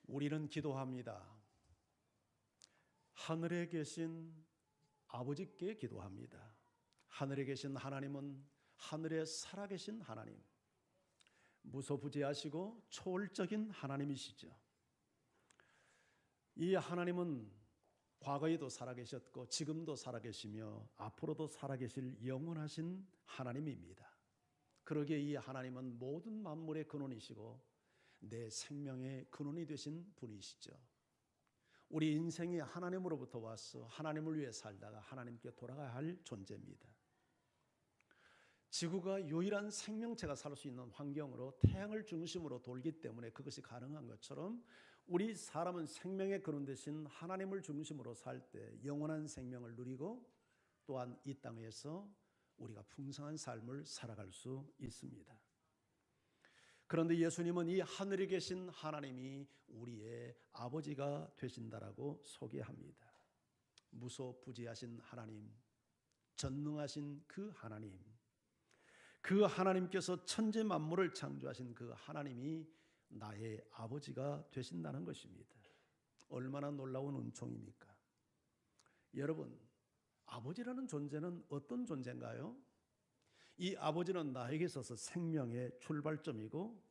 우리는 기도합니다. 하늘에 계신 아버지께 기도합니다. 하늘에 계신 하나님은 하늘에 살아계신 하나님, 무소부지하시고 초월적인 하나님이시죠. 이 하나님은 과거에도 살아계셨고 지금도 살아계시며 앞으로도 살아계실 영원하신 하나님입니다. 그러기에 이 하나님은 모든 만물의 근원이시고 내 생명의 근원이 되신 분이시죠. 우리 인생이 하나님으로부터 와서 하나님을 위해 살다가 하나님께 돌아가야 할 존재입니다. 지구가 유일한 생명체가 살 수 있는 환경으로 태양을 중심으로 돌기 때문에 그것이 가능한 것처럼 우리 사람은 생명의 근원 되신 하나님을 중심으로 살 때 영원한 생명을 누리고 또한 이 땅에서 우리가 풍성한 삶을 살아갈 수 있습니다. 그런데 예수님은 이 하늘에 계신 하나님이 우리의 아버지가 되신다라고 소개합니다. 무소부지하신 하나님, 전능하신 그 하나님, 그 하나님께서 천지 만물을 창조하신 그 하나님이 나의 아버지가 되신다는 것입니다. 얼마나 놀라운 은총입니까? 여러분, 아버지라는 존재는 어떤 존재인가요? 이 아버지는 나에게 있어서 생명의 출발점이고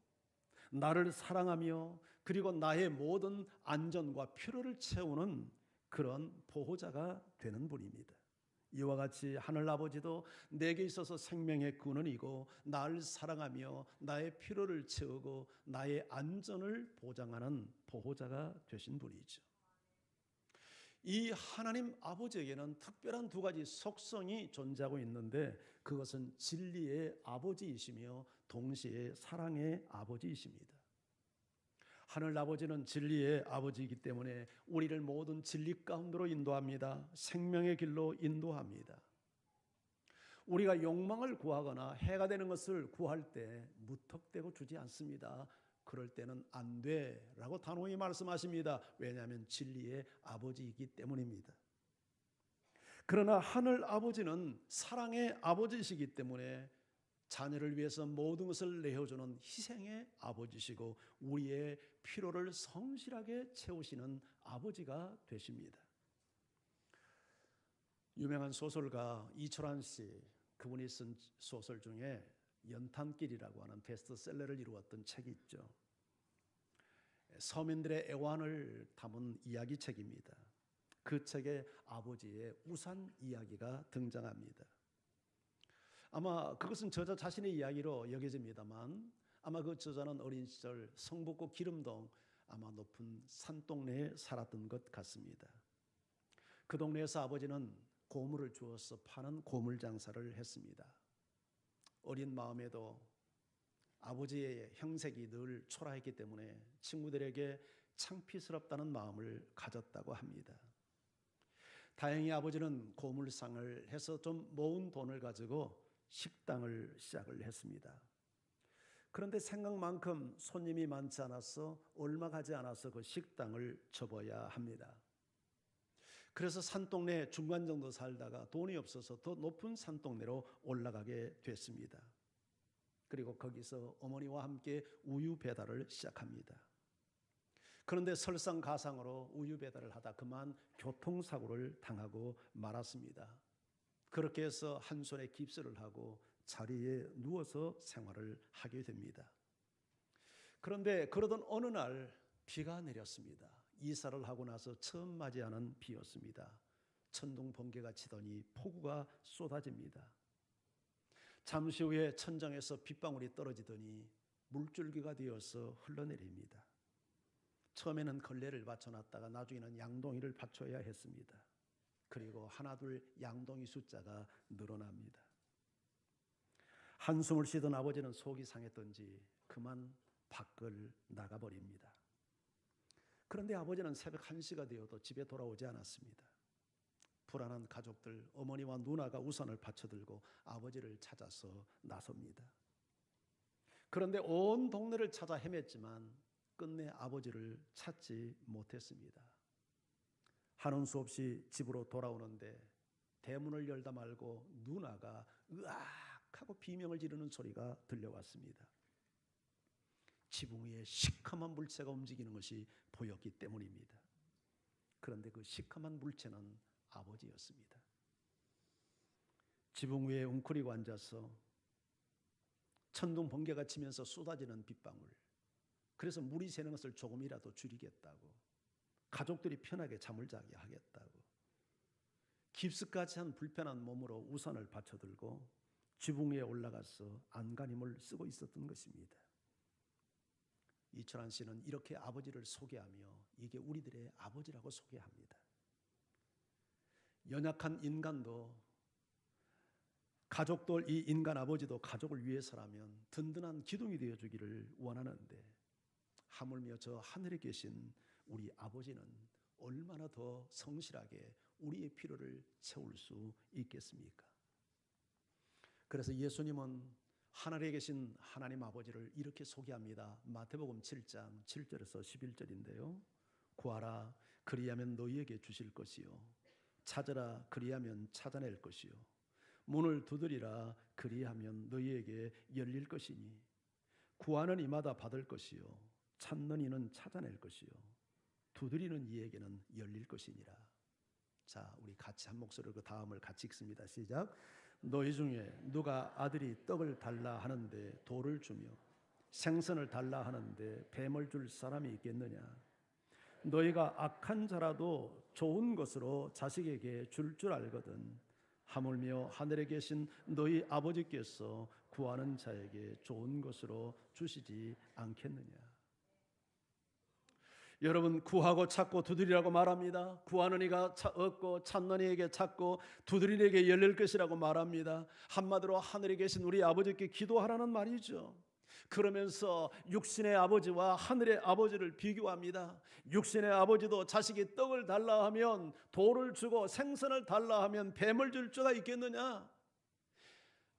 나를 사랑하며 그리고 나의 모든 안전과 필요를 채우는 그런 보호자가 되는 분입니다. 이와 같이 하늘아버지도 내게 있어서 생명의 근원이고 나를 사랑하며 나의 필요를 채우고 나의 안전을 보장하는 보호자가 되신 분이죠. 이 하나님 아버지에게는 특별한 두 가지 속성이 존재하고 있는데 그것은 진리의 아버지이시며 동시에 사랑의 아버지이십니다. 하늘 아버지는 진리의 아버지이기 때문에 우리를 모든 진리 가운데로 인도합니다. 생명의 길로 인도합니다. 우리가 욕망을 구하거나 해가 되는 것을 구할 때 무턱대고 주지 않습니다. 그럴 때는 안 돼라고 단호히 말씀하십니다. 왜냐하면 진리의 아버지이기 때문입니다. 그러나 하늘 아버지는 사랑의 아버지이시기 때문에 자녀를 위해서 모든 것을 내어주는 희생의 아버지시고 우리의 필요를 성실하게 채우시는 아버지가 되십니다. 유명한 소설가 이철환 씨, 그분이 쓴 소설 중에 연탄길이라고 하는 베스트셀러를 이루었던 책이 있죠. 서민들의 애환을 담은 이야기책입니다. 그 책에 아버지의 우산 이야기가 등장합니다. 아마 그것은 저자 자신의 이야기로 여겨집니다만 아마 그 저자는 어린 시절 성북구 기름동 아마 높은 산동네에 살았던 것 같습니다. 그 동네에서 아버지는 고물을 주어서 파는 고물 장사를 했습니다. 어린 마음에도 아버지의 형색이 늘 초라했기 때문에 친구들에게 창피스럽다는 마음을 가졌다고 합니다. 다행히 아버지는 고물상을 해서 좀 모은 돈을 가지고 식당을 시작을 했습니다. 그런데 생각만큼 손님이 많지 않아서 얼마 가지 않아서 그 식당을 접어야 합니다. 그래서 산동네 중간 정도 살다가 돈이 없어서 더 높은 산동네로 올라가게 됐습니다. 그리고 거기서 어머니와 함께 우유 배달을 시작합니다. 그런데 설상가상으로 우유 배달을 하다 그만 교통사고를 당하고 말았습니다. 그렇게 해서 한 손에 깁스를 하고 자리에 누워서 생활을 하게 됩니다. 그런데 그러던 어느 날 비가 내렸습니다. 이사를 하고 나서 처음 맞이하는 비였습니다. 천둥 번개가 치더니 폭우가 쏟아집니다. 잠시 후에 천장에서 빗방울이 떨어지더니 물줄기가 되어서 흘러내립니다. 처음에는 걸레를 받쳐놨다가 나중에는 양동이를 받쳐야 했습니다. 그리고 하나 둘 양동이 숫자가 늘어납니다. 한숨을 쉬던 아버지는 속이 상했던지 그만 밖을 나가버립니다. 그런데 아버지는 새벽 1시가 되어도 집에 돌아오지 않았습니다. 불안한 가족들, 어머니와 누나가 우산을 받쳐들고 아버지를 찾아서 나섭니다. 그런데 온 동네를 찾아 헤맸지만 끝내 아버지를 찾지 못했습니다. 하는 수 없이 집으로 돌아오는데 대문을 열다 말고 누나가 으악 하고 비명을 지르는 소리가 들려왔습니다. 지붕 위에 시커먼 물체가 움직이는 것이 보였기 때문입니다. 그런데 그 시커먼 물체는 아버지였습니다. 지붕 위에 웅크리고 앉아서 천둥 번개가 치면서 쏟아지는 빗방울, 그래서 물이 새는 것을 조금이라도 줄이겠다고, 가족들이 편하게 잠을 자게 하겠다고 깊숙하지 않은 불편한 몸으로 우산을 받쳐들고 지붕 위에 올라가서 안간힘을 쓰고 있었던 것입니다. 이철환 씨는 이렇게 아버지를 소개하며 이게 우리들의 아버지라고 소개합니다. 연약한 인간도, 가족들, 이 인간 아버지도 가족을 위해서라면 든든한 기둥이 되어주기를 원하는데, 하물며 저 하늘에 계신 우리 아버지는 얼마나 더 성실하게 우리의 필요를 채울 수 있겠습니까? 그래서 예수님은 하늘에 계신 하나님 아버지를 이렇게 소개합니다. 마태복음 7장 7절에서 11절인데요. 구하라, 그리하면 너희에게 주실 것이요, 찾으라, 그리하면 찾아낼 것이요, 문을 두드리라, 그리하면 너희에게 열릴 것이니, 구하는 이마다 받을 것이요, 찾는 이는 찾아낼 것이요, 두드리는 이에게는 열릴 것이니라. 자, 우리 같이 한 목소리로 그 다음을 같이 읽습니다. 시작. 너희 중에 누가 아들이 떡을 달라 하는데 돌을 주며 생선을 달라 하는데 뱀을 줄 사람이 있겠느냐? 너희가 악한 자라도 좋은 것으로 자식에게 줄 알거든 하물며 하늘에 계신 너희 아버지께서 구하는 자에게 좋은 것으로 주시지 않겠느냐? 여러분, 구하고 찾고 두드리라고 말합니다. 구하는 이가 얻고 찾는 이에게 찾고 두드리는 이에게 열릴 것이라고 말합니다. 한마디로 하늘에 계신 우리 아버지께 기도하라는 말이죠. 그러면서 육신의 아버지와 하늘의 아버지를 비교합니다. 육신의 아버지도 자식이 떡을 달라 하면 돌을 주고 생선을 달라 하면 뱀을 줄 수가 있겠느냐?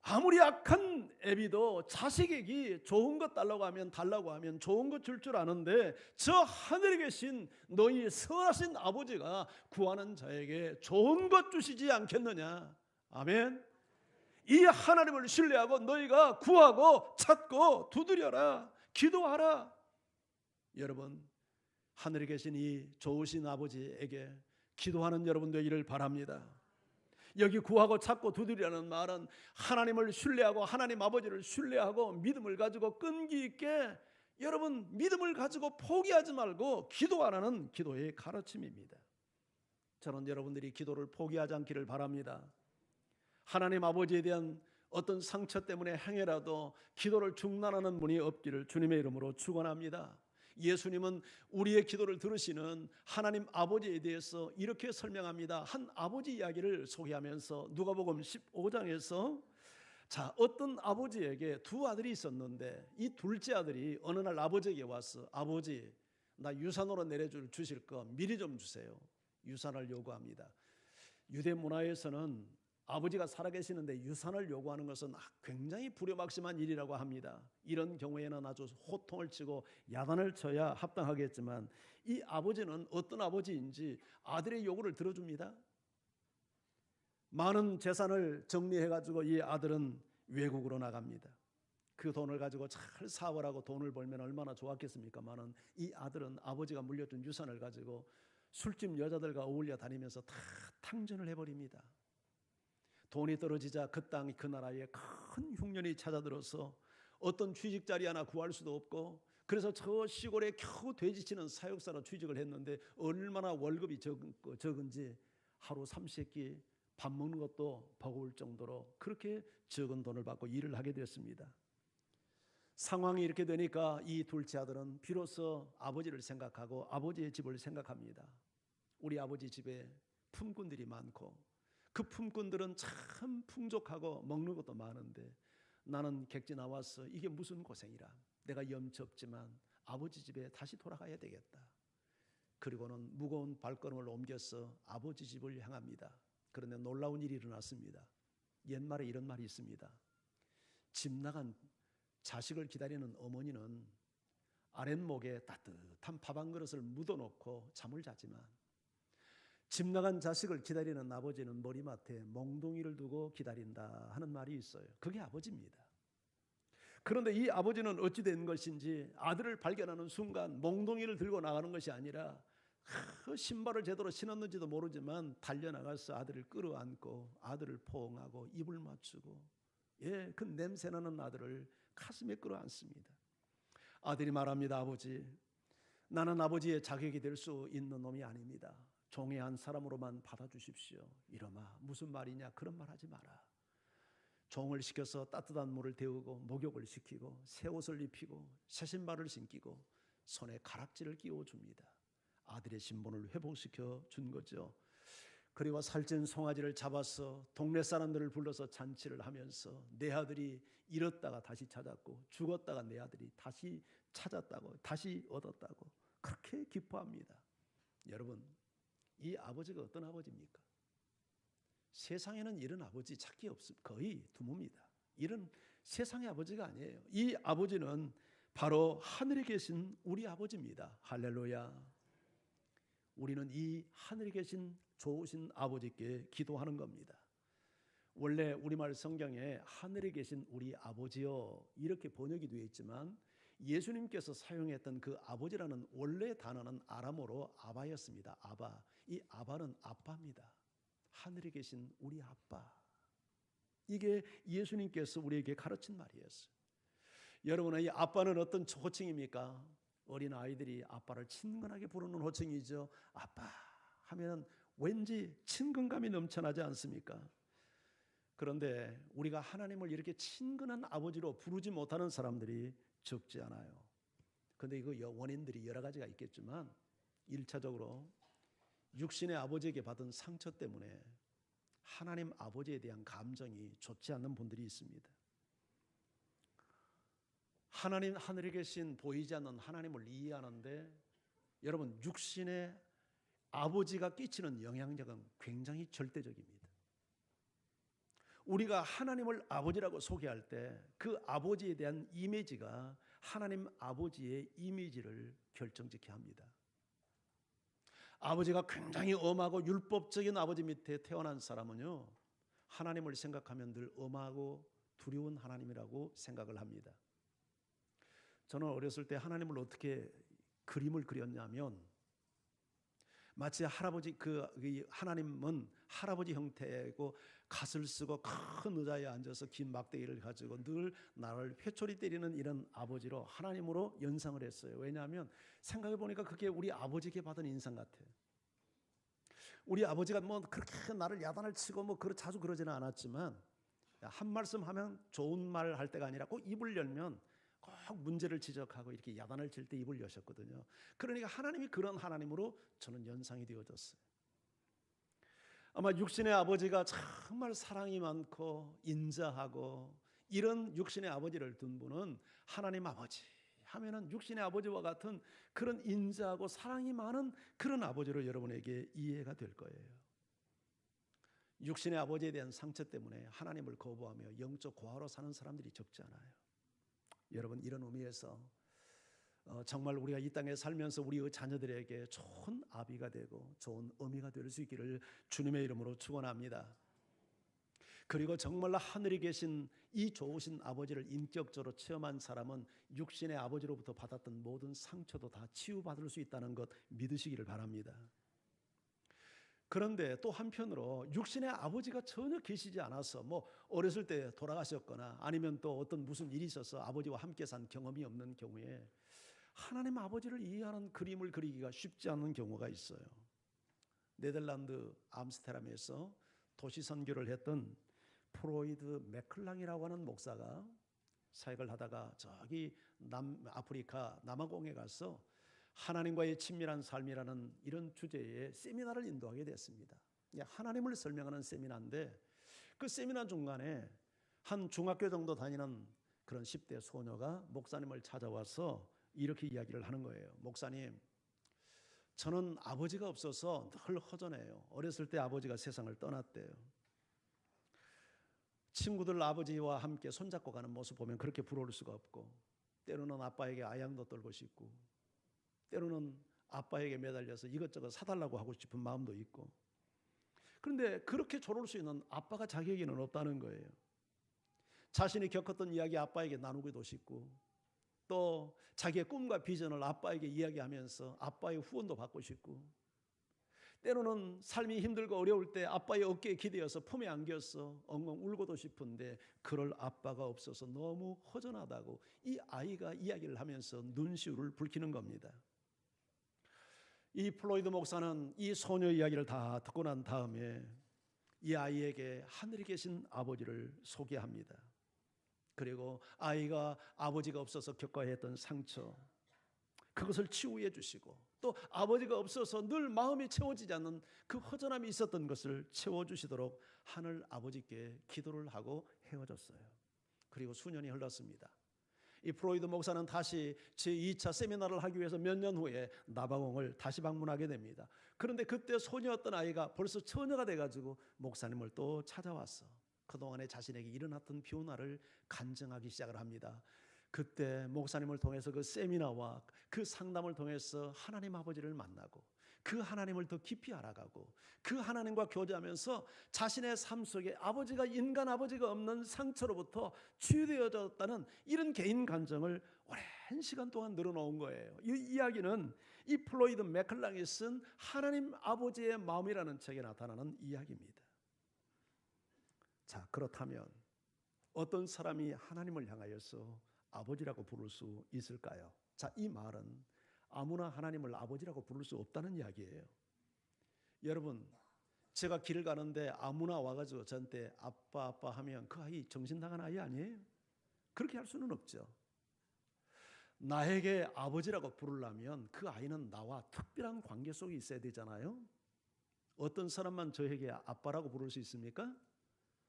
아무리 악한 애비도 자식에게 좋은 것 달라고 하면 좋은 것 줄 줄 아는데, 저 하늘에 계신 너희 선하신 아버지가 구하는 자에게 좋은 것 주시지 않겠느냐? 아멘. 이 하나님을 신뢰하고 너희가 구하고 찾고 두드려라, 기도하라. 여러분, 하늘에 계신 이 좋으신 아버지에게 기도하는 여러분 되기를 바랍니다. 여기 구하고 찾고 두드리라는 말은 하나님을 신뢰하고 하나님 아버지를 신뢰하고 믿음을 가지고 끈기 있게, 여러분 믿음을 가지고 포기하지 말고 기도하라는 기도의 가르침입니다. 저는 여러분들이 기도를 포기하지 않기를 바랍니다. 하나님 아버지에 대한 어떤 상처 때문에 행여라도 기도를 중단하는 분이 없기를 주님의 이름으로 축원합니다. 예수님은 우리의 기도를 들으시는 하나님 아버지에 대해서 이렇게 설명합니다. 한 아버지 이야기를 소개하면서 누가복음 15장에서 자, 어떤 아버지에게 두 아들이 있었는데 이 둘째 아들이 어느 날 아버지에게 와서 아버지, 나 유산으로 내려주실 거 미리 좀 주세요. 유산을 요구합니다. 유대 문화에서는 아버지가 살아계시는데 유산을 요구하는 것은 굉장히 불효막심한 일이라고 합니다. 이런 경우에는 아주 호통을 치고 야단을 쳐야 합당하겠지만, 이 아버지는 어떤 아버지인지 아들의 요구를 들어줍니다. 많은 재산을 정리해가지고 이 아들은 외국으로 나갑니다. 그 돈을 가지고 잘 사업을 하고 돈을 벌면 얼마나 좋았겠습니까만은, 이 아들은 아버지가 물려준 유산을 가지고 술집 여자들과 어울려 다니면서 다 탕진을 해버립니다. 돈이 떨어지자 그 땅, 그 나라에 큰 흉년이 찾아들어서 어떤 취직 자리 하나 구할 수도 없고, 그래서 저 시골에 겨우 돼지치는 사육사로 취직을 했는데 얼마나 월급이 적은지 하루 삼시세끼 밥 먹는 것도 버거울 정도로 그렇게 적은 돈을 받고 일을 하게 됐습니다. 상황이 이렇게 되니까 이 둘째 아들은 비로소 아버지를 생각하고 아버지의 집을 생각합니다. 우리 아버지 집에 품꾼들이 많고 그 품꾼들은 참 풍족하고 먹는 것도 많은데 나는 객지 나와서 이게 무슨 고생이라, 내가 염치 없지만 아버지 집에 다시 돌아가야 되겠다. 그리고는 무거운 발걸음을 옮겨서 아버지 집을 향합니다. 그런데 놀라운 일이 일어났습니다. 옛말에 이런 말이 있습니다. 집 나간 자식을 기다리는 어머니는 아랫목에 따뜻한 밥 한 그릇을 묻어놓고 잠을 자지만, 집 나간 자식을 기다리는 아버지는 머리맡에 몽둥이를 두고 기다린다 하는 말이 있어요. 그게 아버지입니다. 그런데 이 아버지는 어찌 된 것인지 아들을 발견하는 순간 몽둥이를 들고 나가는 것이 아니라 그 신발을 제대로 신었는지도 모르지만 달려나가서 아들을 끌어안고 아들을 포옹하고 입을 맞추고 그 냄새나는 아들을 가슴에 끌어안습니다. 아들이 말합니다. 아버지, 나는 아버지의 자격이 될 수 있는 놈이 아닙니다. 종의 한 사람으로만 받아주십시오. 이러마 무슨 말이냐, 그런 말 하지 마라. 종을 시켜서 따뜻한 물을 데우고 목욕을 시키고 새 옷을 입히고 새 신발을 신기고 손에 가락지를 끼워줍니다. 아들의 신분을 회복시켜 준 거죠. 그리고 살찐 송아지를 잡아서 동네 사람들을 불러서 잔치를 하면서 내 아들이 잃었다가 다시 찾았고 죽었다가 내 아들이 다시 찾았다고, 다시 얻었다고 그렇게 기뻐합니다. 여러분, 이 아버지가 어떤 아버지입니까? 세상에는 이런 아버지 찾기 없습니다. 거의 드뭅니다. 이런 세상의 아버지가 아니에요. 이 아버지는 바로 하늘에 계신 우리 아버지입니다. 할렐루야. 우리는 이 하늘에 계신 좋으신 아버지께 기도하는 겁니다. 원래 우리말 성경에 하늘에 계신 우리 아버지요 이렇게 번역이 되어 있지만 예수님께서 사용했던 그 아버지라는 원래 단어는 아람어로 아바였습니다. 아바. 이 아바는 아빠입니다. 하늘에 계신 우리 아빠. 이게 예수님께서 우리에게 가르친 말이었어요. 여러분, 이 아빠는 어떤 호칭입니까? 어린 아이들이 아빠를 친근하게 부르는 호칭이죠. 아빠 하면 왠지 친근감이 넘쳐나지 않습니까? 그런데 우리가 하나님을 이렇게 친근한 아버지로 부르지 못하는 사람들이 적지 않아요. 그런데 이거 원인들이 여러 가지가 있겠지만 1차적으로 육신의 아버지에게 받은 상처 때문에 하나님 아버지에 대한 감정이 좋지 않는 분들이 있습니다. 하나님 하늘에 계신 보이지 않는 하나님을 이해하는데 여러분, 육신의 아버지가 끼치는 영향력은 굉장히 절대적입니다. 우리가 하나님을 아버지라고 소개할 때 그 아버지에 대한 이미지가 하나님 아버지의 이미지를 결정짓게 합니다. 아버지가 굉장히 엄하고 율법적인 아버지 밑에 태어난 사람은요, 하나님을 생각하면 늘 엄하고 두려운 하나님이라고 생각을 합니다. 저는 어렸을 때 하나님을 어떻게 그림을 그렸냐면 마치 할아버지 하나님은 할아버지 형태고 갓을 쓰고 큰 의자에 앉아서 긴 막대기를 가지고 늘 나를 회초리 때리는 이런 아버지로 하나님으로 연상을 했어요. 왜냐하면 생각해 보니까 그게 우리 아버지에게 받은 인상 같아요. 우리 아버지가 뭐 그렇게 나를 야단을 치고 뭐 자주 그러지는 않았지만 한 말씀 하면 좋은 말 할 때가 아니라 꼭 입을 열면 꼭 문제를 지적하고 이렇게 야단을 칠 때 입을 여셨거든요. 그러니까 하나님이 그런 하나님으로 저는 연상이 되어졌어요. 아마 육신의 아버지가 정말 사랑이 많고 인자하고 이런 육신의 아버지를 둔 분은 하나님 아버지 하면은 육신의 아버지와 같은 그런 인자하고 사랑이 많은 그런 아버지로 여러분에게 이해가 될 거예요. 육신의 아버지에 대한 상처 때문에 하나님을 거부하며 영적 고아로 사는 사람들이 적지 않아요. 여러분, 이런 의미에서 정말 우리가 이 땅에 살면서 우리의 자녀들에게 좋은 아비가 되고 좋은 어미가 될 수 있기를 주님의 이름으로 축원합니다. 그리고 정말로 하늘에 계신 이 좋으신 아버지를 인격적으로 체험한 사람은 육신의 아버지로부터 받았던 모든 상처도 다 치유받을 수 있다는 것 믿으시기를 바랍니다. 그런데 또 한편으로 육신의 아버지가 전혀 계시지 않아서 뭐 어렸을 때 돌아가셨거나 아니면 또 어떤 무슨 일이 있어서 아버지와 함께 산 경험이 없는 경우에 하나님 아버지를 이해하는 그림을 그리기가 쉽지 않은 경우가 있어요. 네덜란드 암스테르담에서 도시 선교를 했던 프로이드 맥클랑이라고 하는 목사가 사역을 하다가 저기 남아프리카 남아공에 가서 하나님과의 친밀한 삶이라는 이런 주제의 세미나를 인도하게 됐습니다. 하나님을 설명하는 세미나인데 그 세미나 중간에 한 중학교 정도 다니는 그런 10대 소녀가 목사님을 찾아와서 이렇게 이야기를 하는 거예요. 목사님, 저는 아버지가 없어서 늘 허전해요. 어렸을 때 아버지가 세상을 떠났대요. 친구들 아버지와 함께 손잡고 가는 모습 보면 그렇게 부러울 수가 없고 때로는 아빠에게 아양도 떨고 싶고 때로는 아빠에게 매달려서 이것저것 사달라고 하고 싶은 마음도 있고 그런데 그렇게 조를 수 있는 아빠가 자기에게는 없다는 거예요. 자신이 겪었던 이야기 아빠에게 나누기도 싶고, 또 자기의 꿈과 비전을 아빠에게 이야기하면서 아빠의 후원도 받고 싶고, 때로는 삶이 힘들고 어려울 때 아빠의 어깨에 기대어서 품에 안겨서 엉엉 울고도 싶은데 그럴 아빠가 없어서 너무 허전하다고 이 아이가 이야기를 하면서 눈시울을 붉히는 겁니다. 이 플로이드 목사는 이 소녀 이야기를 다 듣고 난 다음에 이 아이에게 하늘에 계신 아버지를 소개합니다. 그리고 아이가 아버지가 없어서 겪어야 했던 상처, 그것을 치유해 주시고, 또 아버지가 없어서 늘 마음이 채워지지 않는 그 허전함이 있었던 것을 채워주시도록 하늘 아버지께 기도를 하고 헤어졌어요. 그리고 수년이 흘렀습니다. 이 프로이드 목사는 다시 제2차 세미나를 하기 위해서 몇 년 후에 나바공을 다시 방문하게 됩니다. 그런데 그때 소녀였던 아이가 벌써 처녀가 돼가지고 목사님을 또 찾아왔어. 그동안에 자신에게 일어났던 변화를 간증하기 시작을 합니다. 그때 목사님을 통해서 그 세미나와 그 상담을 통해서 하나님 아버지를 만나고 그 하나님을 더 깊이 알아가고 그 하나님과 교제하면서 자신의 삶 속에 아버지가 인간 아버지가 없는 상처로부터 치유되어졌다는 이런 개인 감정을 오랜 시간 동안 늘어놓은 거예요. 이 이야기는 이 플로이드 맥클랑이 쓴 하나님 아버지의 마음이라는 책에 나타나는 이야기입니다. 자, 그렇다면 어떤 사람이 하나님을 향하여서 아버지라고 부를 수 있을까요? 자, 이 말은 아무나 하나님을 아버지라고 부를 수 없다는 이야기예요. 여러분, 제가 길을 가는데 아무나 와가지고 저한테 아빠 아빠 하면 그 아이 정신 나간 아이 아니에요? 그렇게 할 수는 없죠. 나에게 아버지라고 부르려면 그 아이는 나와 특별한 관계 속에 있어야 되잖아요. 어떤 사람만 저에게 아빠라고 부를 수 있습니까?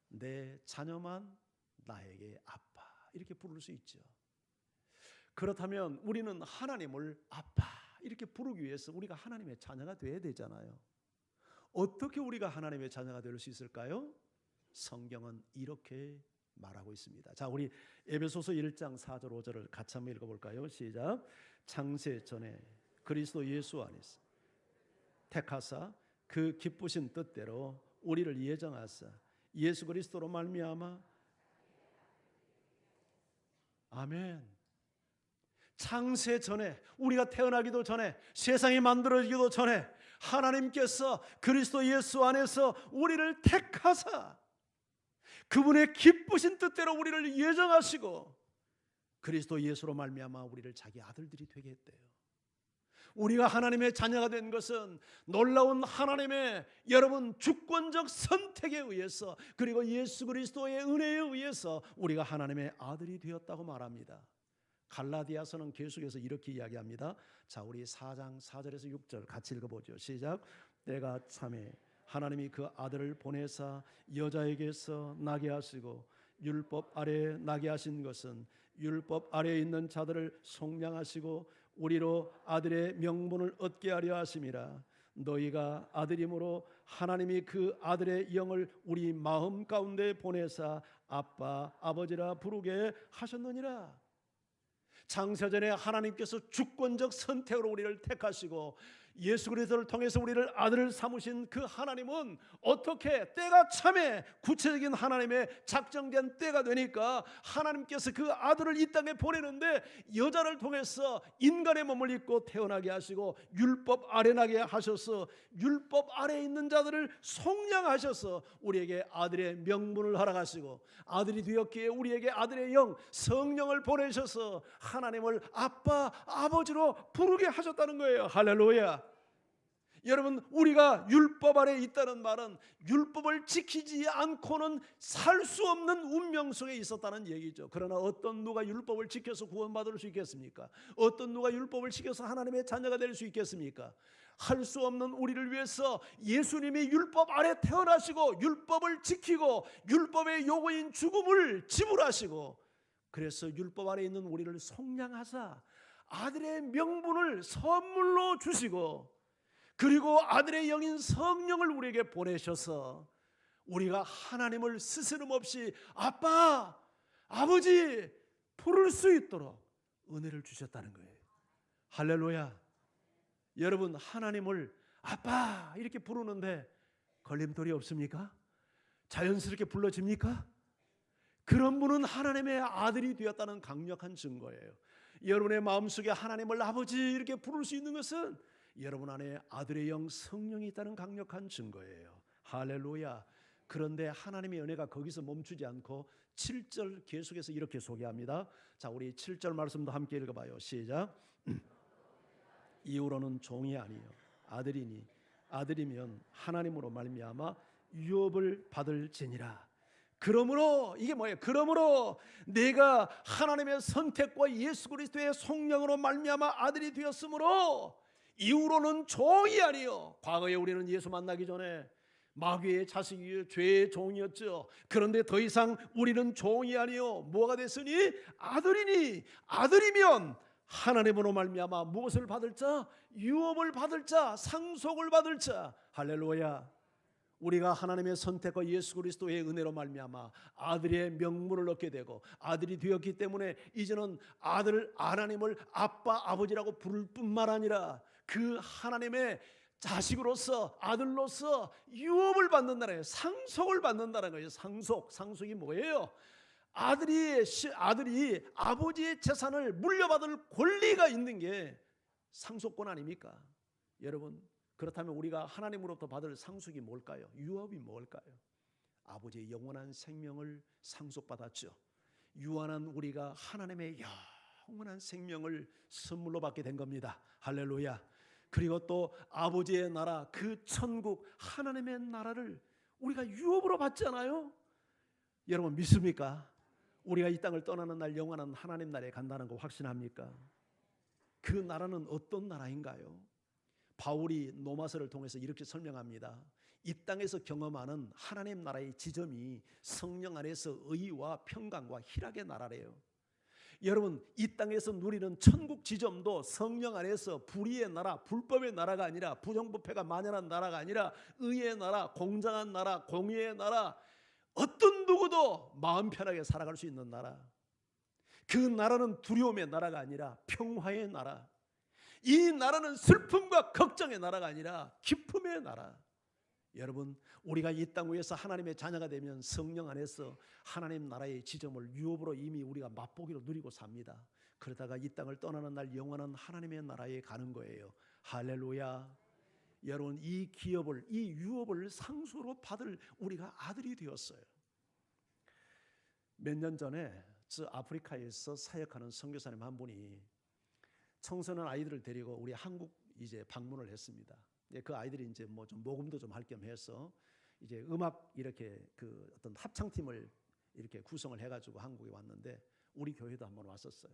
내 자녀만 나에게 아빠 이렇게 부를 수 있죠. 그렇다면 우리는 하나님을 아빠 이렇게 부르기 위해서 우리가 하나님의 자녀가 되어야 되잖아요. 어떻게 우리가 하나님의 자녀가 될 수 있을까요? 성경은 이렇게 말하고 있습니다. 자, 우리 에베소서 1장 4절 5절을 같이 한번 읽어볼까요? 시작. 창세 전에 그리스도 예수 안에서 택하사 그 기쁘신 뜻대로 우리를 예정하사 예수 그리스도로 말미암아 아멘. 창세 전에, 우리가 태어나기도 전에, 세상이 만들어지기도 전에 하나님께서 그리스도 예수 안에서 우리를 택하사 그분의 기쁘신 뜻대로 우리를 예정하시고 그리스도 예수로 말미암아 우리를 자기 아들들이 되게 했대요. 우리가 하나님의 자녀가 된 것은 놀라운 하나님의 여러분 주권적 선택에 의해서, 그리고 예수 그리스도의 은혜에 의해서 우리가 하나님의 아들이 되었다고 말합니다. 갈라디아서는 계속해서 이렇게 이야기합니다. 자, 우리 4장 4절에서 6절 같이 읽어보죠. 시작. 때가 참에 하나님이 그 아들을 보내사 여자에게서 나게 하시고 율법 아래에 나게 하신 것은 율법 아래에 있는 자들을 속량하시고 우리로 아들의 명분을 얻게 하려 하심이라. 너희가 아들이므로 하나님이 그 아들의 영을 우리 마음 가운데 보내사 아빠 아버지라 부르게 하셨느니라. 창세전에 하나님께서 주권적 선택으로 우리를 택하시고 예수 그리스도를 통해서 우리를 아들을 삼으신 그 하나님은 어떻게 때가 참에 구체적인 하나님의 작정된 때가 되니까 하나님께서 그 아들을 이 땅에 보내는데 여자를 통해서 인간의 몸을 입고 태어나게 하시고 율법 아래 나게 하셔서 율법 아래에 있는 자들을 속량하셔서 우리에게 아들의 명분을 허락하시고 아들이 되었기에 우리에게 아들의 영 성령을 보내셔서 하나님을 아빠 아버지로 부르게 하셨다는 거예요. 할렐루야. 여러분, 우리가 율법 아래에 있다는 말은 율법을 지키지 않고는 살 수 없는 운명 속에 있었다는 얘기죠. 그러나 어떤 누가 율법을 지켜서 구원받을 수 있겠습니까? 어떤 누가 율법을 지켜서 하나님의 자녀가 될 수 있겠습니까? 할 수 없는 우리를 위해서 예수님이 율법 아래 태어나시고 율법을 지키고 율법의 요구인 죽음을 지불하시고 그래서 율법 아래 있는 우리를 속량하사 아들의 명분을 선물로 주시고 그리고 아들의 영인 성령을 우리에게 보내셔서 우리가 하나님을 스스럼 없이 아빠, 아버지 부를 수 있도록 은혜를 주셨다는 거예요. 할렐루야. 여러분, 하나님을 아빠 이렇게 부르는데 걸림돌이 없습니까? 자연스럽게 불러집니까? 그런 분은 하나님의 아들이 되었다는 강력한 증거예요. 여러분의 마음속에 하나님을 아버지 이렇게 부를 수 있는 것은 여러분 안에 아들의 영 성령이 있다는 강력한 증거예요. 할렐루야. 그런데 하나님의 은혜가 거기서 멈추지 않고 7절 계속해서 이렇게 소개합니다. 자, 우리 7절 말씀도 함께 읽어봐요. 시작. 이후로는 종이 아니요 아들이니 아들이면 하나님으로 말미암아 유업을 받을지니라. 그러므로 이게 뭐예요? 그러므로 내가 하나님의 선택과 예수 그리스도의 성령으로 말미암아 아들이 되었으므로 이후로는 종이 아니요. 과거에 우리는 예수 만나기 전에 마귀의 자식이요 죄의 종이었죠. 그런데 더 이상 우리는 종이 아니요 뭐가 됐으니 아들이니 아들이면 하나님으로 말미암아 무엇을 받을 자? 유업을 받을 자, 상속을 받을 자. 할렐루야. 우리가 하나님의 선택과 예수 그리스도의 은혜로 말미암아 아들의 명분을 얻게 되고 아들이 되었기 때문에 이제는 아들 하나님을 아빠 아버지라고 부를 뿐만 아니라 그 하나님의 자식으로서 아들로서 유업을 받는다는 거예요. 상속을 받는다는 거예요. 상속이 뭐예요? 아들이 아버지의 재산을 물려받을 권리가 있는 게 상속권 아닙니까? 여러분, 그렇다면 우리가 하나님으로부터 받을 상속이 뭘까요? 유업이 뭘까요? 아버지의 영원한 생명을 상속받았죠. 유한한 우리가 하나님의 영원한 생명을 선물로 받게 된 겁니다. 할렐루야. 그리고 또 아버지의 나라, 그 천국 하나님의 나라를 우리가 유업으로 받잖아요. 여러분 믿습니까? 우리가 이 땅을 떠나는 날 영원한 하나님 나라에 간다는 거 확신합니까? 그 나라는 어떤 나라인가요? 바울이 로마서를 통해서 이렇게 설명합니다. 이 땅에서 경험하는 하나님 나라의 지점이 성령 안에서 의와 평강과 희락의 나라래요. 여러분, 이 땅에서 누리는 천국 지점도 성령 안에서 불의의 나라, 불법의 나라가 아니라, 부정부패가 만연한 나라가 아니라 의의 나라, 공정한 나라, 공의의 나라, 어떤 누구도 마음 편하게 살아갈 수 있는 나라. 그 나라는 두려움의 나라가 아니라 평화의 나라. 이 나라는 슬픔과 걱정의 나라가 아니라 기쁨의 나라. 여러분, 우리가 이 땅 위에서 하나님의 자녀가 되면 성령 안에서 하나님 나라의 지점을 유업으로 이미 우리가 맛보기로 누리고 삽니다. 그러다가 이 땅을 떠나는 날 영원한 하나님의 나라에 가는 거예요. 할렐루야. 여러분, 이 기업을, 이 유업을 상속으로 받을 우리가 아들이 되었어요. 몇 년 전에 저 아프리카에서 사역하는 선교사님 한 분이 청소년 아이들을 데리고 우리 한국 이제 방문을 했습니다. 그 아이들이 이제 뭐 좀 모금도 좀 할 겸 해서 이제 음악 이렇게 그 어떤 합창팀을 이렇게 구성을 해가지고 한국에 왔는데 우리 교회도 한번 왔었어요.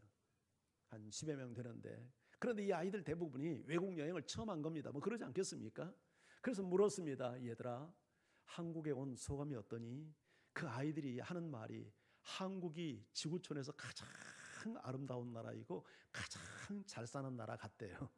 한 10여 명 되는데, 그런데 이 아이들 대부분이 외국 여행을 처음 한 겁니다. 뭐 그러지 않겠습니까? 그래서 물었습니다. 얘들아, 한국에 온 소감이 어떠니? 그 아이들이 하는 말이 한국이 지구촌에서 가장 아름다운 나라이고 가장 잘 사는 나라 같대요.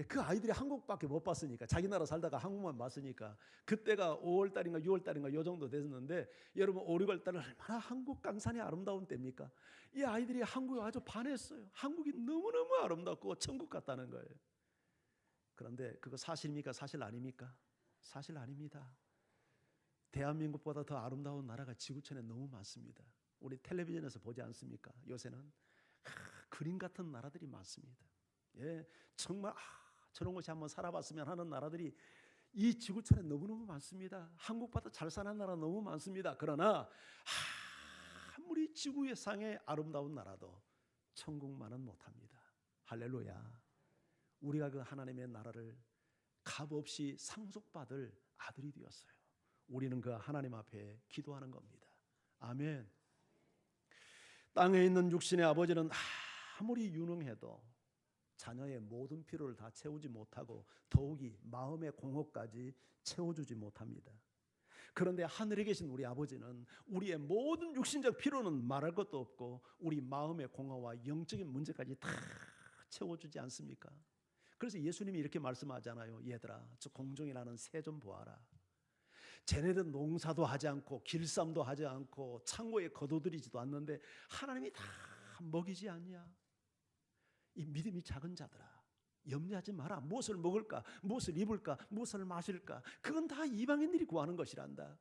그 아이들이 한국밖에 못 봤으니까, 자기 나라 살다가 한국만 봤으니까. 그때가 5월달인가 6월달인가 요 정도 됐는데 여러분 5, 6월달은 얼마나 한국 강산이 아름다운 때입니까? 이 아이들이 한국에 아주 반했어요. 한국이 너무너무 아름답고 천국 같다는 거예요. 그런데 그거 사실입니까? 사실 아닙니까? 사실 아닙니다. 대한민국보다 더 아름다운 나라가 지구촌에 너무 많습니다. 우리 텔레비전에서 보지 않습니까? 요새는 그림 같은 나라들이 많습니다. 예, 정말 저런 곳이 한번 살아봤으면 하는 나라들이 이 지구촌에 너무너무 많습니다. 한국보다 잘 사는 나라 너무 많습니다. 그러나 아무리 지구의 상의 아름다운 나라도 천국만은 못합니다. 할렐루야. 우리가 그 하나님의 나라를 값없이 상속받을 아들이 되었어요. 우리는 그 하나님 앞에 기도하는 겁니다. 아멘. 땅에 있는 육신의 아버지는 아무리 유능해도 자녀의 모든 필요를 다 채우지 못하고 더욱이 마음의 공허까지 채워주지 못합니다. 그런데 하늘에 계신 우리 아버지는 우리의 모든 육신적 필요는 말할 것도 없고 우리 마음의 공허와 영적인 문제까지 다 채워주지 않습니까? 그래서 예수님이 이렇게 말씀하잖아요. 얘들아, 저 공중이라는 새 좀 보아라. 쟤네들은 농사도 하지 않고 길쌈도 하지 않고 창고에 거둬들이지도 않는데 하나님이 다 먹이지 않냐? 이 믿음이 작은 자들아, 염려하지 마라. 무엇을 먹을까? 무엇을 입을까? 무엇을 마실까? 그건 다 이방인들이 구하는 것이란다.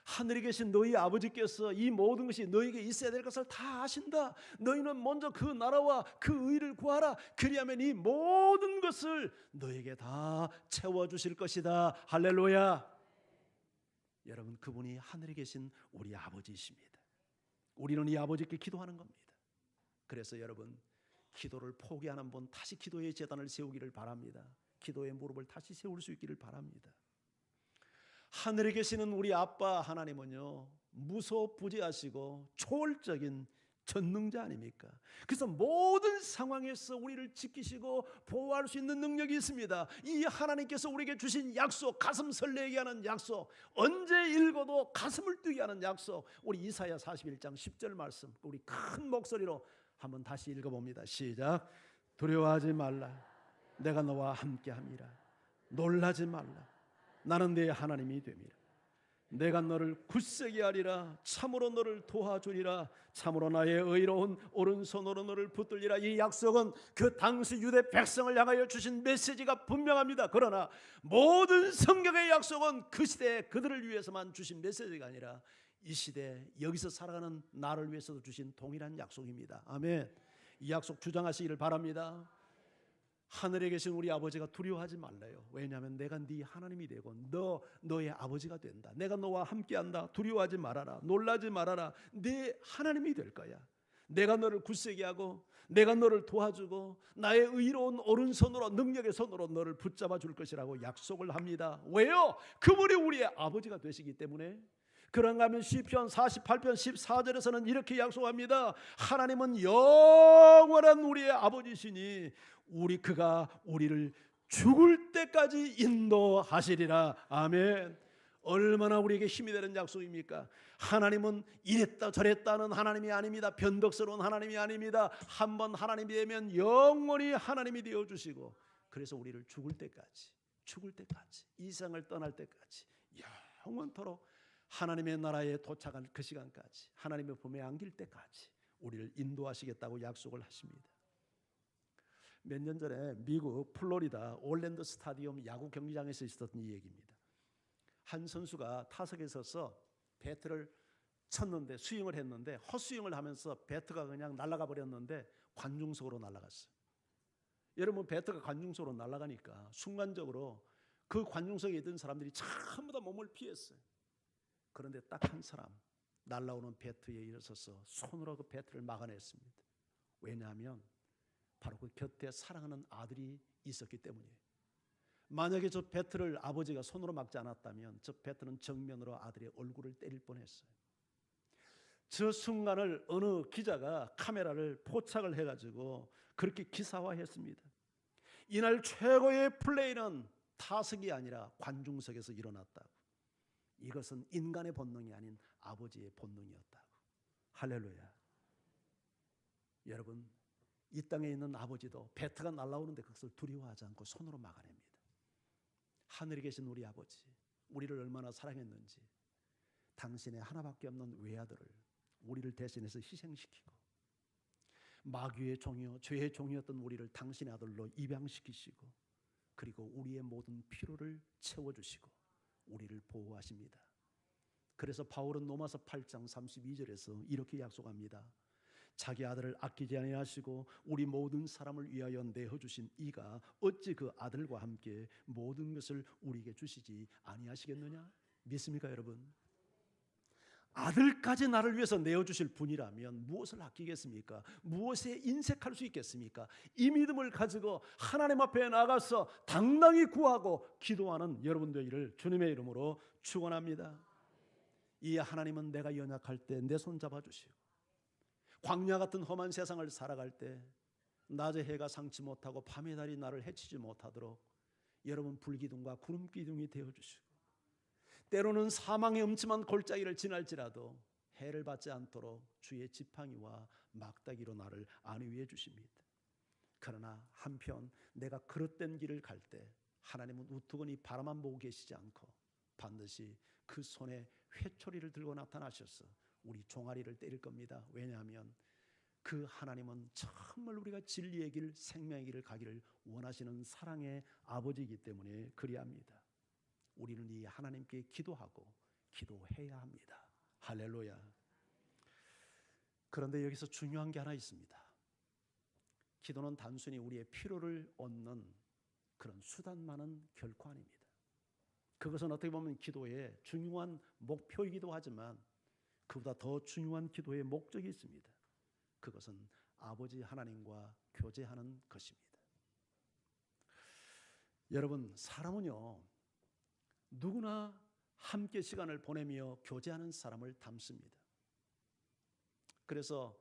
하늘에 계신 너희 아버지께서 이 모든 것이 너희에게 있어야 될 것을 다 아신다. 너희는 먼저 그 나라와 그 의를 구하라. 그리하면 이 모든 것을 너희에게 다 채워주실 것이다. 할렐루야. 여러분, 그분이 하늘에 계신 우리 아버지이십니다. 우리는 이 아버지께 기도하는 겁니다. 그래서 여러분, 기도를 포기하는 분 다시 기도의 제단을 세우기를 바랍니다. 기도의 무릎을 다시 세울 수 있기를 바랍니다. 하늘에 계시는 우리 아빠 하나님은요, 무소부지하시고 초월적인 전능자 아닙니까? 그래서 모든 상황에서 우리를 지키시고 보호할 수 있는 능력이 있습니다. 이 하나님께서 우리에게 주신 약속, 가슴 설레게 하는 약속, 언제 읽어도 가슴을 뛰게 하는 약속, 우리 이사야 41장 10절 말씀, 우리 큰 목소리로 한번 다시 읽어봅니다. 시작. 두려워하지 말라. 내가 너와 함께함이라. 놀라지 말라. 나는 네 하나님이 됨이라. 내가 너를 굳세게 하리라. 참으로 너를 도와주리라. 참으로 나의 의로운 오른손으로 너를 붙들리라. 이 약속은 그 당시 유대 백성을 향하여 주신 메시지가 분명합니다. 그러나 모든 성경의 약속은 그 시대에 그들을 위해서만 주신 메시지가 아니라 이 시대 여기서 살아가는 나를 위해서도 주신 동일한 약속입니다. 아멘. 이 약속 주장하시기를 바랍니다. 하늘에 계신 우리 아버지가 두려워하지 말래요. 왜냐하면 내가 네 하나님이 되고 너의 아버지가 된다. 내가 너와 함께한다. 두려워하지 말아라. 놀라지 말아라. 네 하나님이 될 거야. 내가 너를 굳세게 하고 내가 너를 도와주고 나의 의로운 오른손으로, 능력의 손으로 너를 붙잡아 줄 것이라고 약속을 합니다. 왜요? 그분이 우리의 아버지가 되시기 때문에. 그런가 하면 시편 48편 14절에서는 이렇게 약속합니다. 하나님은 영원한 우리의 아버지시니 그가 우리를 죽을 때까지 인도하시리라. 아멘. 얼마나 우리에게 힘이 되는 약속입니까? 하나님은 이랬다 저랬다는 하나님이 아닙니다. 변덕스러운 하나님이 아닙니다. 한번 하나님이 되면 영원히 하나님이 되어주시고, 그래서 우리를 죽을 때까지 이 세상을 떠날 때까지 영원토록 하나님의 나라에 도착할 그 시간까지, 하나님의 품에 안길 때까지 우리를 인도하시겠다고 약속을 하십니다. 몇 년 전에 미국 플로리다 올랜도 스타디움 야구 경기장에서 있었던 이 얘기입니다. 한 선수가 타석에 서서 배트를 쳤는데, 스윙을 했는데 헛스윙을 하면서 배트가 그냥 날아가 버렸는데 관중석으로 날아갔어요. 여러분, 배트가 관중석으로 날아가니까 순간적으로 그 관중석에 있던 사람들이 전부 다 몸을 피했어요. 그런데 딱 한 사람 날아오는 배트에 일어서서 손으로 그 배트를 막아냈습니다. 왜냐하면 바로 그 곁에 사랑하는 아들이 있었기 때문이에요. 만약에 저 배트를 아버지가 손으로 막지 않았다면 저 배트는 정면으로 아들의 얼굴을 때릴 뻔했어요. 저 순간을 어느 기자가 카메라를 포착을 해가지고 그렇게 기사화했습니다. 이날 최고의 플레이는 타석이 아니라 관중석에서 일어났다고. 이것은 인간의 본능이 아닌 아버지의 본능이었다고. 할렐루야. 여러분, 이 땅에 있는 아버지도 배트가 날아오는데 그것을 두려워하지 않고 손으로 막아냅니다. 하늘에 계신 우리 아버지, 우리를 얼마나 사랑했는지 당신의 하나밖에 없는 외아들을 우리를 대신해서 희생시키고, 마귀의 종이요 죄의 종이었던 우리를 당신의 아들로 입양시키시고, 그리고 우리의 모든 필요를 채워주시고 우리를 보호하십니다. 그래서 바울은 로마서 8장 32절에서 이렇게 약속합니다. 자기 아들을 아끼지 아니하시고 우리 모든 사람을 위하여 내어주신 이가 어찌 그 아들과 함께 모든 것을 우리에게 주시지 아니하시겠느냐? 믿습니까 여러분? 아들까지 나를 위해서 내어주실 분이라면 무엇을 아끼겠습니까? 무엇에 인색할 수 있겠습니까? 이 믿음을 가지고 하나님 앞에 나가서 당당히 구하고 기도하는 여러분들을 주님의 이름으로 축원합니다. 이 하나님은 내가 연약할 때 내 손 잡아주시고, 광야 같은 험한 세상을 살아갈 때 낮에 해가 상치 못하고 밤의 달이 나를 해치지 못하도록 여러분 불기둥과 구름기둥이 되어주시고, 때로는 사망의 음침한 골짜기를 지날지라도 해를 받지 않도록 주의 지팡이와 막다기로 나를 안위해 주십니다. 그러나 한편 내가 그릇된 길을 갈 때 하나님은 우두커니 바라만 보고 계시지 않고 반드시 그 손에 회초리를 들고 나타나셔서 우리 종아리를 때릴 겁니다. 왜냐하면 그 하나님은 정말 우리가 진리의 길, 생명의 길을 가기를 원하시는 사랑의 아버지이기 때문에 그리합니다. 우리는 이 하나님께 기도하고 기도해야 합니다. 할렐루야. 그런데 여기서 중요한 게 하나 있습니다. 기도는 단순히 우리의 필요를 얻는 그런 수단만은 결코 아닙니다. 그것은 어떻게 보면 기도의 중요한 목표이기도 하지만 그보다 더 중요한 기도의 목적이 있습니다. 그것은 아버지 하나님과 교제하는 것입니다. 여러분, 사람은요, 누구나 함께 시간을 보내며 교제하는 사람을 닮습니다. 그래서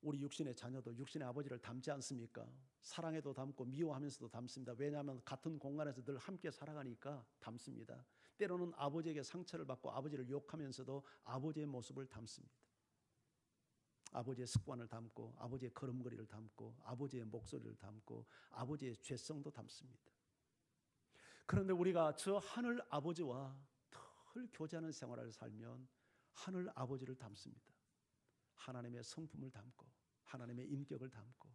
우리 육신의 자녀도 육신의 아버지를 닮지 않습니까? 사랑해도 닮고 미워하면서도 닮습니다. 왜냐하면 같은 공간에서 늘 함께 살아가니까 닮습니다. 때로는 아버지에게 상처를 받고 아버지를 욕하면서도 아버지의 모습을 닮습니다. 아버지의 습관을 닮고 아버지의 걸음걸이를 닮고 아버지의 목소리를 닮고 아버지의 죄성도 닮습니다. 그런데 우리가 저 하늘 아버지와 늘 교제하는 생활을 살면 하늘 아버지를 닮습니다. 하나님의 성품을 닮고 하나님의 인격을 닮고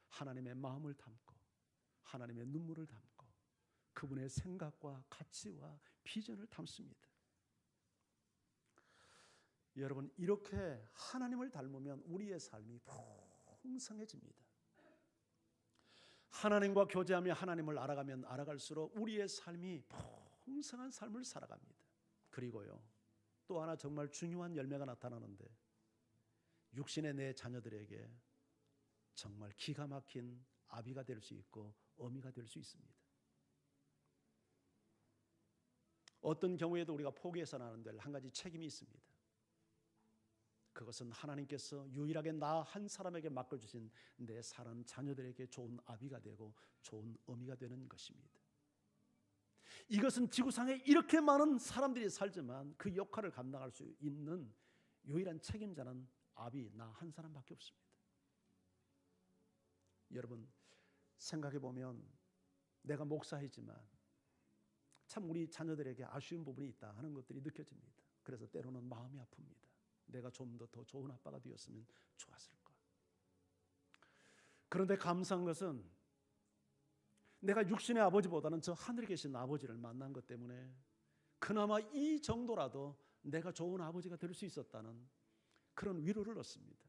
하나님의 마음을 닮고 하나님의 눈물을 닮고 그분의 생각과 가치와 비전을 담습니다. 여러분, 이렇게 하나님을 닮으면 우리의 삶이 풍성해집니다. 하나님과 교제하며 하나님을 알아가면 알아갈수록 우리의 삶이 풍성한 삶을 살아갑니다. 그리고요, 또 하나 정말 중요한 열매가 나타나는데 육신의 내 자녀들에게 정말 기가 막힌 아비가 될 수 있고 어미가 될 수 있습니다. 어떤 경우에도 우리가 포기해서는 안 될 한 가지 책임이 있습니다. 그것은 하나님께서 유일하게 나 한 사람에게 맡겨주신 내 사랑하는 자녀들에게 좋은 아비가 되고 좋은 어미가 되는 것입니다. 이것은 지구상에 이렇게 많은 사람들이 살지만 그 역할을 감당할 수 있는 유일한 책임자는 아비 나 한 사람밖에 없습니다. 여러분, 생각해 보면 내가 목사이지만 참 우리 자녀들에게 아쉬운 부분이 있다 하는 것들이 느껴집니다. 그래서 때로는 마음이 아픕니다. 내가 좀 더 좋은 아빠가 되었으면 좋았을까. 그런데 감사한 것은 내가 육신의 아버지보다는 저 하늘에 계신 아버지를 만난 것 때문에 그나마 이 정도라도 내가 좋은 아버지가 될 수 있었다는 그런 위로를 얻습니다.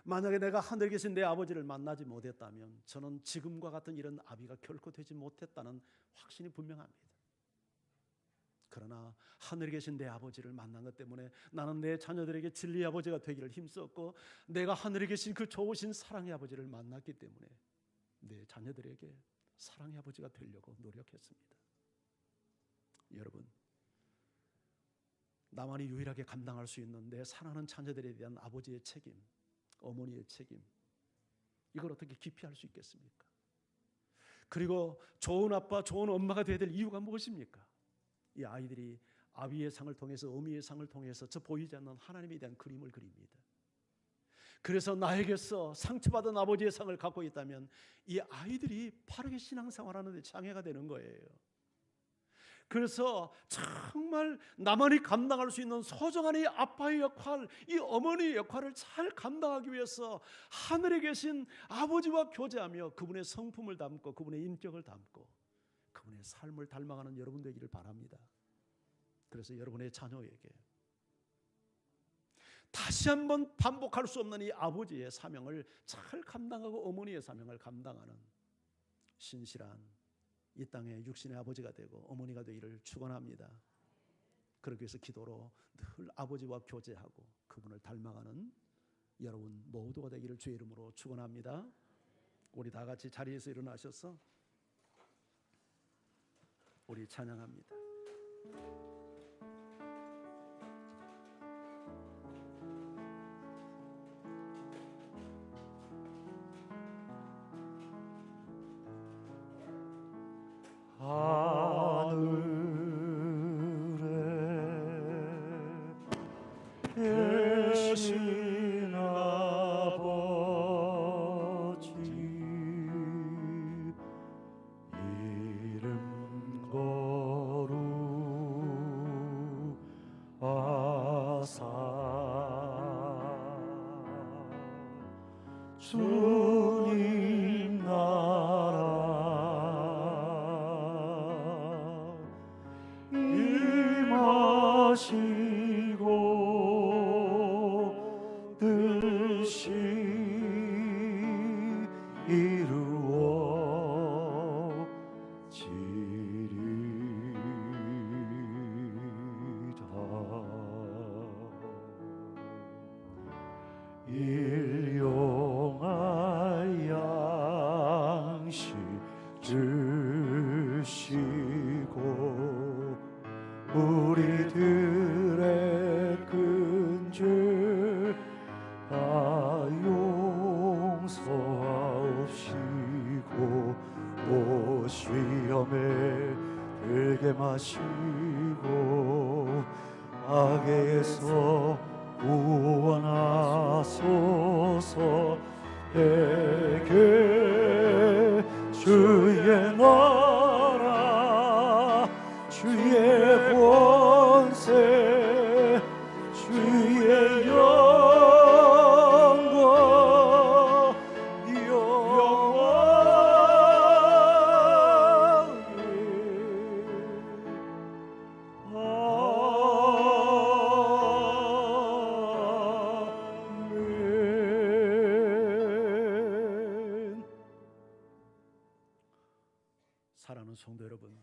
만약에 내가 하늘에 계신 내 아버지를 만나지 못했다면 저는 지금과 같은 이런 아비가 결코 되지 못했다는 확신이 분명합니다. 그러나 하늘에 계신 내 아버지를 만난 것 때문에 나는 내 자녀들에게 진리의 아버지가 되기를 힘썼고 내가 하늘에 계신 그 좋으신 사랑의 아버지를 만났기 때문에 내 자녀들에게 사랑의 아버지가 되려고 노력했습니다. 여러분, 나만이 유일하게 감당할 수 있는 내 사랑하는 자녀들에 대한 아버지의 책임, 어머니의 책임, 이걸 어떻게 기피할 수 있겠습니까? 그리고 좋은 아빠, 좋은 엄마가 되어야 될 이유가 무엇입니까? 이 아이들이 아비의 상을 통해서 어미의 상을 통해서 저 보이지 않는 하나님에 대한 그림을 그립니다. 그래서 나에게서 상처받은 아버지의 상을 갖고 있다면 이 아이들이 바르게 신앙생활하는 데 장애가 되는 거예요. 그래서 정말 나만이 감당할 수 있는 소중한 이 아빠의 역할, 이 어머니의 역할을 잘 감당하기 위해서 하늘에 계신 아버지와 교제하며 그분의 성품을 담고 그분의 인격을 담고 그분의 삶을 닮아가는 여러분 되기를 바랍니다. 그래서 여러분의 자녀에게 다시 한번 반복할 수 없는 이 아버지의 사명을 잘 감당하고 어머니의 사명을 감당하는 신실한 이 땅의 육신의 아버지가 되고 어머니가 되기를 축원합니다. 그러기 위해서 기도로 늘 아버지와 교제하고 그분을 닮아가는 여러분 모두가 되기를 주의 이름으로 축원합니다. 우리 다 같이 자리에서 일어나셔서 우리 찬양합니다. 계신 아버지 이름 거룩하사 주님 나라 임하 하시고 뜻이 이루어지리라. 일용할 양식 주시고 우리들의 근죄 다 용서하옵시고 또 시험에 들게 마시고 악에서 구원하소서. 내게 주의 나라 주의 권세 주의 영광 아멘. 사랑하는 성도 여러분,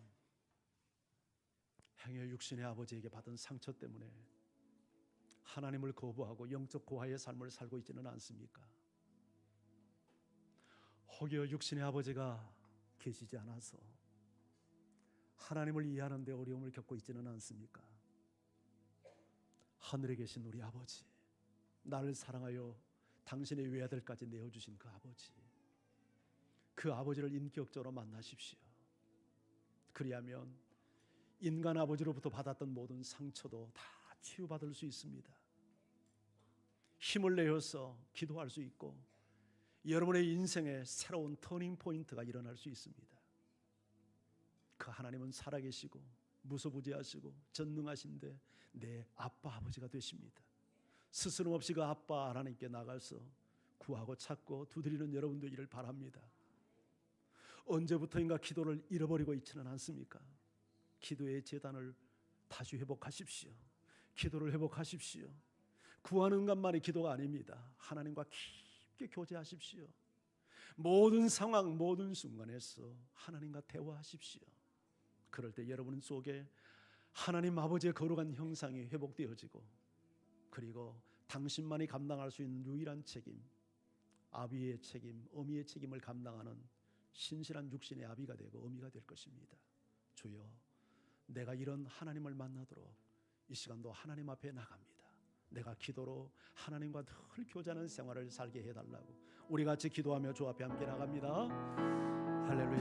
행여 육신의 아버지에게 받은 상처 때문에 하나님을 거부하고 영적 고아의 삶을 살고 있지는 않습니까? 혹여 육신의 아버지가 계시지 않아서 하나님을 이해하는 데 어려움을 겪고 있지는 않습니까? 하늘에 계신 우리 아버지, 나를 사랑하여 당신의 외아들까지 내어주신 그 아버지, 그 아버지를 인격적으로 만나십시오. 그리하면 인간 아버지로부터 받았던 모든 상처도 다 치유받을 수 있습니다. 힘을 내어서 기도할 수 있고 여러분의 인생에 새로운 터닝 포인트가 일어날 수 있습니다. 그 하나님은 살아계시고 무소부지하시고 전능하신데 내 아빠 아버지가 되십니다. 스스럼 없이 그 아빠 하나님께 나가서 구하고 찾고 두드리는 여러분도 이를 바랍니다. 언제부터인가 기도를 잃어버리고 있지는 않습니까? 기도의 재단을 다시 회복하십시오. 기도를 회복하십시오. 구하는 것만이 기도가 아닙니다. 하나님과 깊게 교제하십시오. 모든 상황, 모든 순간에서 하나님과 대화하십시오. 그럴 때 여러분 속에 하나님 아버지의 거룩한 형상이 회복되어지고, 그리고 당신만이 감당할 수 있는 유일한 책임, 아비의 책임, 어미의 책임을 감당하는 신실한 육신의 아비가 되고 어미가 될 것입니다. 주여, 내가 이런 하나님을 만나도록 이 시간도 하나님 앞에 나갑니다. 내가 기도로 하나님과 늘 교제하는 생활을 살게 해달라고 우리 같이 기도하며 주 앞에 함께 나갑니다. 할렐루야.